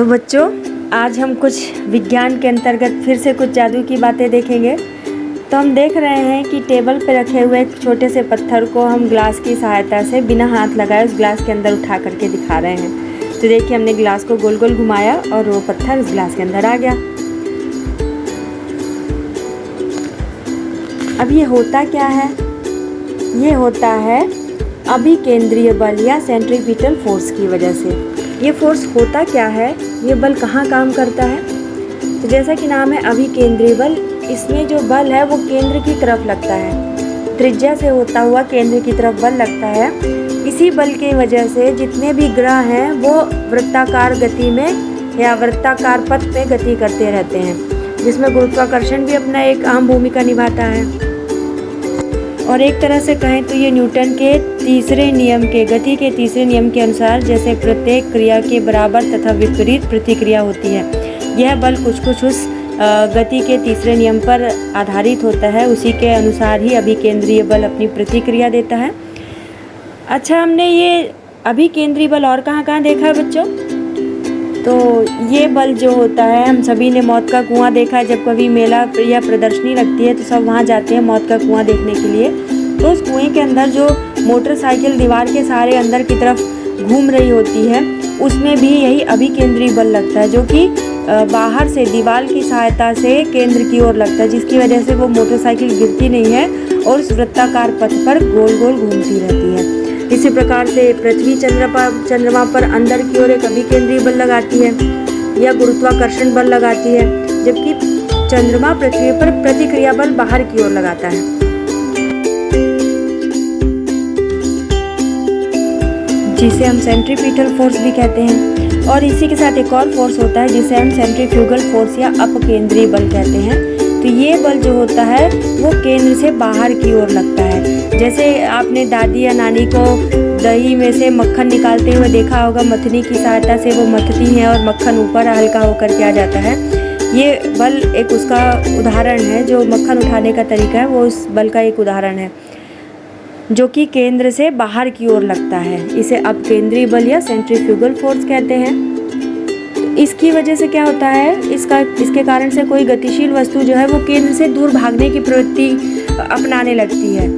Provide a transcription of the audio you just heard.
तो बच्चों, आज हम कुछ विज्ञान के अंतर्गत फिर से कुछ जादू की बातें देखेंगे। तो हम देख रहे हैं कि टेबल पर रखे हुए एक छोटे से पत्थर को हम ग्लास की सहायता से बिना हाथ लगाए उस ग्लास के अंदर उठा करके दिखा रहे हैं। तो देखिए, हमने ग्लास को गोल गोल घुमाया और वो पत्थर उस ग्लास के अंदर आ गया। अब ये होता क्या है? ये होता है अभिकेंद्रीय बल या सेंट्रीपिटल फोर्स की वजह से। ये फोर्स होता क्या है? ये बल कहाँ काम करता है? तो जैसा कि नाम है अभिकेंद्रीय बल, इसमें जो बल है वो केंद्र की तरफ लगता है। त्रिज्या से होता हुआ केंद्र की तरफ बल लगता है। इसी बल की वजह से जितने भी ग्रह हैं वो वृत्ताकार गति में या वृत्ताकार पथ पे गति करते रहते हैं, जिसमें गुरुत्वाकर्षण भी अपना एक अहम भूमिका निभाता है। और एक तरह से कहें तो ये न्यूटन के तीसरे नियम के, गति के तीसरे नियम के अनुसार जैसे प्रत्येक क्रिया के बराबर तथा विपरीत प्रतिक्रिया होती है, यह बल कुछ उस गति के तीसरे नियम पर आधारित होता है। उसी के अनुसार ही अभिकेंद्रीय बल अपनी प्रतिक्रिया देता है। अच्छा, हमने ये अभिकेंद्रीय बल और कहाँ कहाँ देखा है बच्चों? तो ये बल जो होता है, हम सभी ने मौत का कुआं देखा है। जब कभी मेला या प्रदर्शनी लगती है तो सब वहाँ जाते हैं मौत का कुआं देखने के लिए। तो उस कुएं के अंदर जो मोटरसाइकिल दीवार के सहारे अंदर की तरफ घूम रही होती है, उसमें भी यही अभिकेंद्रीय बल लगता है, जो कि बाहर से दीवार की सहायता से केंद्र की ओर लगता है, जिसकी वजह से वो मोटरसाइकिल गिरती नहीं है और उस वृत्ताकार पथ पर गोल गोल घूमती रहती है। इसी प्रकार से पृथ्वी चंद्रमा पर अंदर की ओर एक अभिकेंद्रीय बल लगाती है या गुरुत्वाकर्षण बल लगाती है, जबकि चंद्रमा पृथ्वी पर प्रतिक्रिया बल बाहर की ओर लगाता है, जिसे हम सेंट्रीपिटल फोर्स भी कहते हैं। और इसी के साथ एक और फोर्स होता है जिसे हम सेंट्रीफ्यूगल फोर्स या अपकेंद्रीय बल कहते हैं। तो ये बल जो होता है वो केंद्र से बाहर की ओर लगता है। जैसे आपने दादी या नानी को दही में से मक्खन निकालते हुए देखा होगा, मथनी की सहायता से वो मथती हैं और मक्खन ऊपर हल्का होकर के आ जाता है। ये बल एक उसका उदाहरण है। जो मक्खन उठाने का तरीका है वो उस बल का एक उदाहरण है, जो कि केंद्र से बाहर की ओर लगता है। इसे अपकेंद्रीय बल या सेंट्रीफ्यूगल फोर्स कहते हैं। इसकी वजह से क्या होता है, इसके कारण से कोई गतिशील वस्तु जो है वो केंद्र से दूर भागने की प्रवृत्ति अपनाने लगती है।